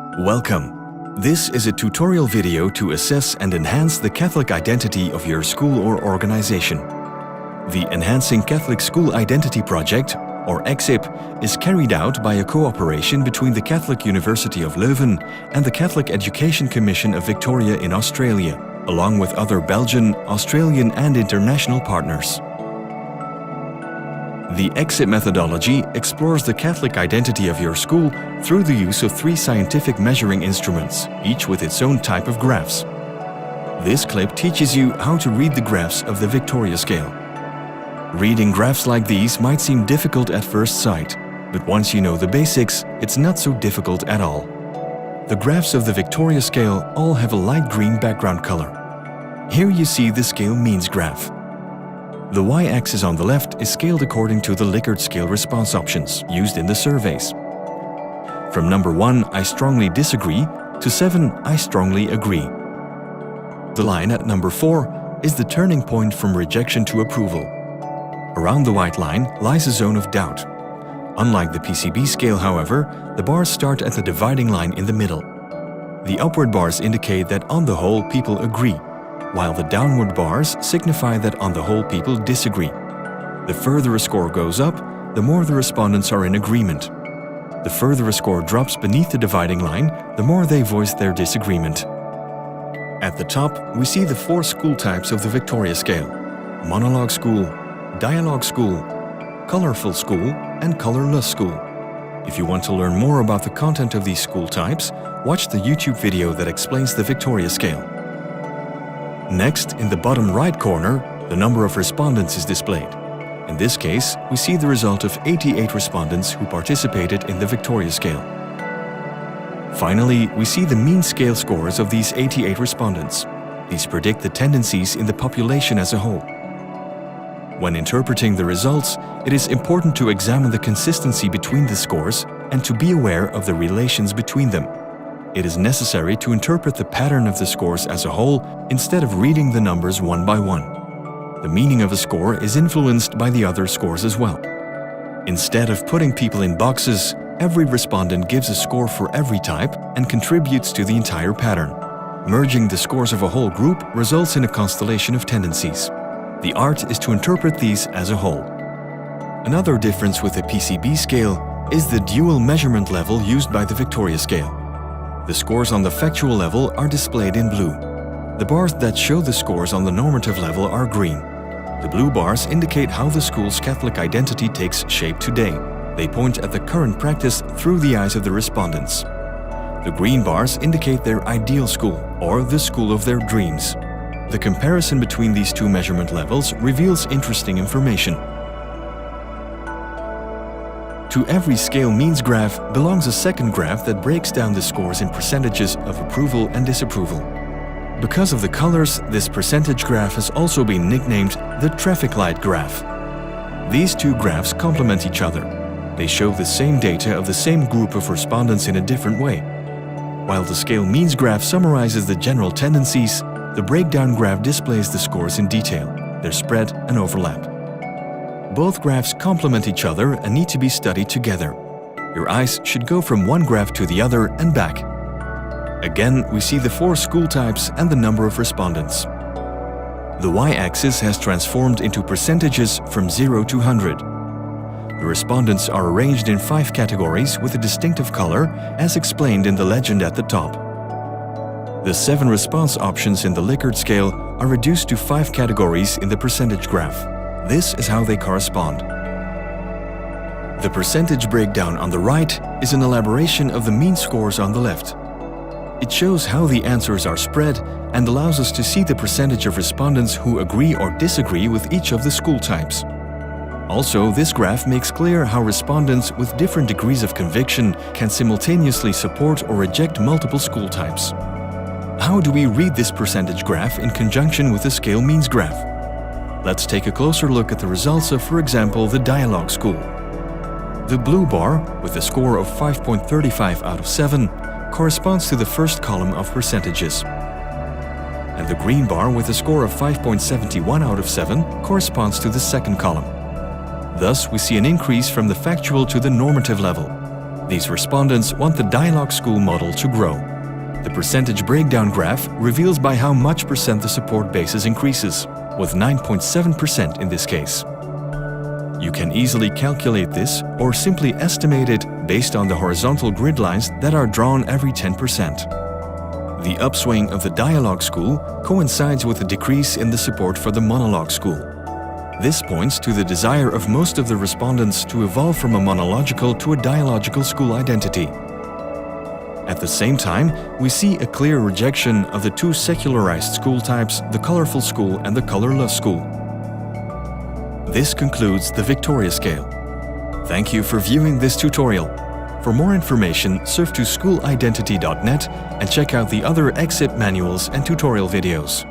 Welcome! This is a tutorial video to assess and enhance the Catholic identity of your school or organization. The Enhancing Catholic School Identity Project, or ECSIP, is carried out by a cooperation between the Catholic University of Leuven and the Catholic Education Commission of Victoria in Australia, along with other Belgian, Australian and international partners. The ECSIP methodology explores the Catholic identity of your school through the use of 3 scientific measuring instruments, each with its own type of graphs. This clip teaches you how to read the graphs of the Victoria scale. Reading graphs like these might seem difficult at first sight, but once you know the basics, it's not so difficult at all. The graphs of the Victoria scale all have a light green background color. Here you see the scale means graph. The y-axis on the left is scaled according to the Likert scale response options used in the surveys. From number 1, I strongly disagree, to 7, I strongly agree. The line at number 4 is the turning point from rejection to approval. Around the white line lies a zone of doubt. Unlike the PCB scale, however, the bars start at the dividing line in the middle. The upward bars indicate that on the whole people agree, while the downward bars signify that on the whole people disagree. The further a score goes up, the more the respondents are in agreement. The further a score drops beneath the dividing line, the more they voice their disagreement. At the top, we see the 4 school types of the Victoria scale: monologue school, dialogue school, colorful school, and colorless school. If you want to learn more about the content of these school types, watch the YouTube video that explains the Victoria scale. Next, in the bottom right corner, the number of respondents is displayed. In this case, we see the result of 88 respondents who participated in the Victoria scale. Finally, we see the mean scale scores of these 88 respondents. These predict the tendencies in the population as a whole. When interpreting the results, it is important to examine the consistency between the scores and to be aware of the relations between them. It is necessary to interpret the pattern of the scores as a whole instead of reading the numbers one by one. The meaning of a score is influenced by the other scores as well. Instead of putting people in boxes, every respondent gives a score for every type and contributes to the entire pattern. Merging the scores of a whole group results in a constellation of tendencies. The art is to interpret these as a whole. Another difference with the PCB scale is the dual measurement level used by the Victoria scale. The scores on the factual level are displayed in blue. The bars that show the scores on the normative level are green. The blue bars indicate how the school's Catholic identity takes shape today. They point at the current practice through the eyes of the respondents. The green bars indicate their ideal school, or the school of their dreams. The comparison between these 2 measurement levels reveals interesting information. To every scale means graph belongs a second graph that breaks down the scores in percentages of approval and disapproval. Because of the colors, this percentage graph has also been nicknamed the traffic light graph. These 2 graphs complement each other. They show the same data of the same group of respondents in a different way. While the scale means graph summarizes the general tendencies, the breakdown graph displays the scores in detail, their spread and overlap. Both graphs complement each other and need to be studied together. Your eyes should go from one graph to the other and back. Again, we see the 4 school types and the number of respondents. The y-axis has transformed into percentages from 0 to 100. The respondents are arranged in 5 categories with a distinctive color, as explained in the legend at the top. The 7 response options in the Likert scale are reduced to 5 categories in the percentage graph. This is how they correspond. The percentage breakdown on the right is an elaboration of the mean scores on the left. It shows how the answers are spread and allows us to see the percentage of respondents who agree or disagree with each of the school types. Also, this graph makes clear how respondents with different degrees of conviction can simultaneously support or reject multiple school types. How do we read this percentage graph in conjunction with the scale means graph? Let's take a closer look at the results of, for example, the dialogue school. The blue bar, with a score of 5.35 out of 7, corresponds to the first column of percentages. And the green bar, with a score of 5.71 out of 7, corresponds to the second column. Thus, we see an increase from the factual to the normative level. These respondents want the dialogue school model to grow. The percentage breakdown graph reveals by how much percent the support basis increases, with 9.7% in this case. You can easily calculate this or simply estimate it based on the horizontal grid lines that are drawn every 10%. The upswing of the dialogue school coincides with a decrease in the support for the monologue school. This points to the desire of most of the respondents to evolve from a monological to a dialogical school identity. At the same time, we see a clear rejection of the two secularized school types, the colorful school and the colorless school. This concludes the Victoria Scale. Thank you for viewing this tutorial. For more information, surf to schoolidentity.net and check out the other ECSIP manuals and tutorial videos.